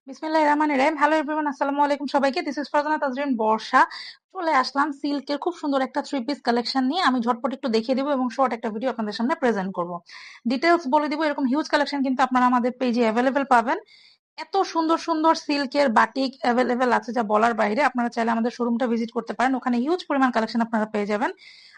বিসমিল্লাহির রহমানির রহিম। Hello everyone, আসসালামু আলাইকুম সবাইকে। দিস ইজ ফারজানা তাজরিন বর্ষা। চলে আসলাম সিল্কের খুব সুন্দর একটা থ্রি পিস কালেকশন নিয়ে। আমি ঝটপট একটু দেখিয়ে দিব এবং শর্ট একটা ভিডিও আপনাদের সামনে প্রেজেন্ট করব। ডিটেলস বলে দিব। এরকম হিউজ কালেকশন কিন্তু আপনারা আমাদের পেজে অ্যাভেলেবেল পাবেন। এত সুন্দর সুন্দর সিল্কের বাটিক অ্যাভেলেবেল আছে যা বলার বাইরে। আপনারা চাইলে আমাদের শোরুমটা ভিজিট করতে পারেন, ওখানে হিউজ পরিমাণ কালেকশন আপনারা পেয়ে যাবেন।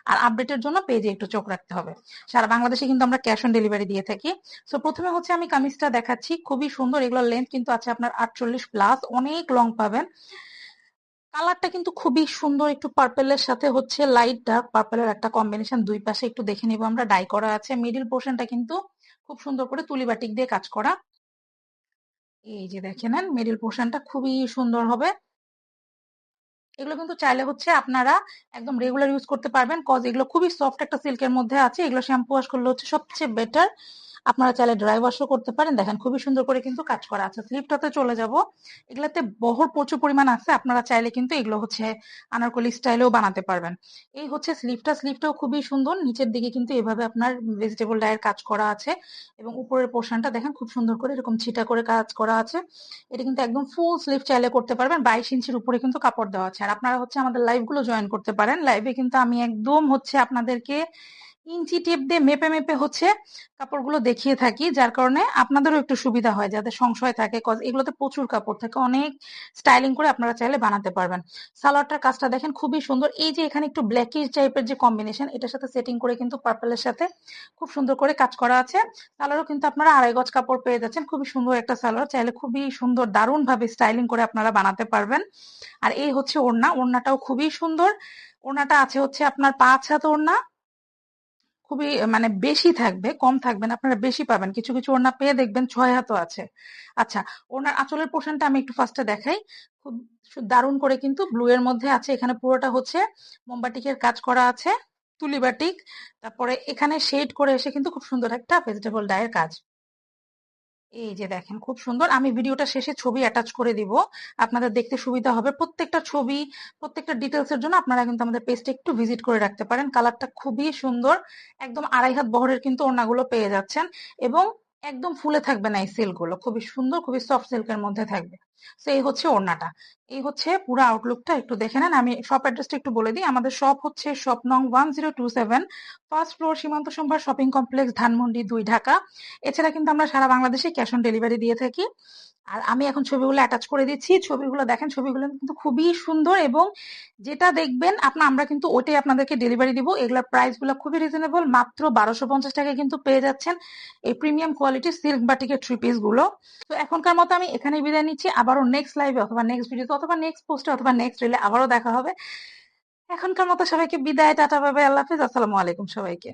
আর আপডেটের জন্য পেজে একটু চোখ রাখতে হবে। সারা বাংলাদেশে কিন্তু আমরা ক্যাশ অন ডেলিভারি দিয়ে থাকি। সো প্রথমে হচ্ছে আমি কামিজটা দেখাচ্ছি, খুবই সুন্দর। এগুলোর লেন্থ কিন্তু আছে আপনার 48+, অনেক লং পাবেন। কালারটা কিন্তু খুবই সুন্দর, একটু পার্পেলের সাথে হচ্ছে লাইট ডার্ক পার্পেলের একটা কম্বিনেশন। দুই পাশে একটু দেখে নিব আমরা, ডাই করা আছে। মিডিল পোর্শনটা কিন্তু খুব সুন্দর করে তুলি বাটিক দিয়ে কাজ করা। এই যে দেখে নেন, মিডিল পোর্শনটা খুবই সুন্দর হবে। এগুলো কিন্তু চাইলে হচ্ছে আপনারা একদম রেগুলার ইউজ করতে পারবেন, কজ এগুলো খুবই সফট একটা সিল্কের মধ্যে আছে। এগুলো শ্যাম্পু ওয়াশ করলে হচ্ছে সবচেয়ে বেটার। আপনারা চাইলে ড্রাই ওয়াশও করতে পারেন। দেখেন খুবই সুন্দর করে কিন্তু কাজ করা আছে। স্লিপটাতে চলে যাব। এগুলাতে বহর প্রচুর পরিমাণ আছে, আপনারা চাইলে কিন্তু এগুলো হচ্ছে আনারকলি স্টাইলেও বানাতে পারবেন। এই হচ্ছে স্লিপটাও খুবই সুন্দর। নিচের দিকে কিন্তু এভাবে আপনার ভেজিটেবল ডাইয়ের কাজ করা আছে এবং উপরের পোর্শনটা দেখেন খুব সুন্দর করে এরকম ছিটা করে কাজ করা আছে। এটা কিন্তু একদম ফুল স্লিভ চাইলে করতে পারবেন। 22 ইঞ্চির উপরে কিন্তু কাপড় দেওয়া আছে। আর আপনারা হচ্ছে আমাদের লাইভ গুলো জয়েন করতে পারেন। লাইভে কিন্তু আমি একদম হচ্ছে আপনাদেরকে ইঞ্চি টেপ দিয়ে মেপে মেপে হচ্ছে কাপড়গুলো দেখিয়ে থাকি, যার কারণে আপনাদেরও একটু সুবিধা হয়, যাদের সংশয় থাকে। কজ এগুলোতে প্রচুর কাপড় থাকে, অনেক স্টাইলিং করে আপনারা চাইলে বানাতে পারবেন। সালোয়ারটার কাজটা দেখেন খুবই সুন্দর। এই যে এখানে একটু ব্ল্যাকিশ টাইপের যে কম্বিনেশন, এটার সাথে সেটিং করে কিন্তু পার্পলের সাথে খুব সুন্দর করে কাজ করা আছে। সালোয়ারও কিন্তু আপনারা 2.5 গজ কাপড় পেয়ে যাচ্ছেন। খুবই সুন্দর একটা সালোয়ার, চাইলে খুবই সুন্দর দারুণ ভাবে স্টাইলিং করে আপনারা বানাতে পারবেন। আর এই হচ্ছে ওড়না, ওড়নাটাও খুবই সুন্দর। ওড়নাটা আছে হচ্ছে আপনার 5 হাত ওড়না। খুবই মানে বেশি থাকবে, কম থাকবে না, আপনারা বেশি পাবেন। কিছু কিছু ওড়না পেয়ে দেখবেন 6 হাতও আছে। আচ্ছা, ওড়নার আঁচলের পোর্শনটা আমি একটু ফার্স্টে দেখাই। খুব দারুণ করে কিন্তু ব্লু এর মধ্যে আছে। এখানে পুরোটা হচ্ছে মোমবাটিকের কাজ করা আছে, তুলি বাটিক। তারপরে এখানে শেড করে এসে কিন্তু খুব সুন্দর একটা ভেজিটেবল ডাইয়ের কাজ। এই যে দেখেন খুব সুন্দর। আমি ভিডিওটা শেষে ছবি অ্যাটাচ করে দিব, আপনাদের দেখতে সুবিধা হবে। প্রত্যেকটা ছবি, প্রত্যেকটা ডিটেলস এর জন্য আপনারা কিন্তু আমাদের পেজটা একটু ভিজিট করে রাখতে পারেন। কালারটা খুবই সুন্দর। একদম 2.5 হাত বহরের কিন্তু ওড়নাগুলো পেয়ে যাচ্ছেন এবং একদম ফুলে থাকবে না। এই সিল্ক গুলো খুবই সুন্দর, খুবই সফট সিল্কের মধ্যে থাকবে। তো এই হচ্ছে ওড়নাটা। এই হচ্ছে পুরো আউটলুকটা, একটু দেখে নেন। আমি শপ অ্যাড্রেসটা একটু বলে দিই। আমাদের শপ হচ্ছে শপ নং 1027, ফার্স্ট ফ্লোর, সীমান্ত সম্ভার শপিং কমপ্লেক্স, ধানমন্ডি 2, ঢাকা। এছাড়া কিন্তু আমরা সারা বাংলাদেশে ক্যাশ অন ডেলিভারি দিয়ে থাকি। আর আমি এখন ছবিগুলো অ্যাটাচ করে দিচ্ছি। ছবিগুলো দেখেন, ছবিগুলো কিন্তু খুবই সুন্দর এবং যেটা দেখবেন আমরা কিন্তু ওইটাই আপনাদেরকে ডেলিভারি দিব। এগুলোর প্রাইস গুলো খুবই রিজনেবল, মাত্র 1250 টাকায় কিন্তু পেয়ে যাচ্ছেন এই প্রিমিয়াম কোয়ালিটির সিল্ক বাটিকের থ্রি পিস গুলো। তো এখনকার মতো আমি এখানেই বিদায় নিচ্ছি। আবারও নেক্সট লাইভে অথবা নেক্সট ভিডিওতে অথবা নেক্সট পোস্টে অথবা নেক্সট রিলে আবারও দেখা হবে। এখনকার মতো সবাইকে বিদায়, টাটা, বাই বাই, আল্লাহ হাফিজ, আসসালামু আলাইকুম সবাইকে।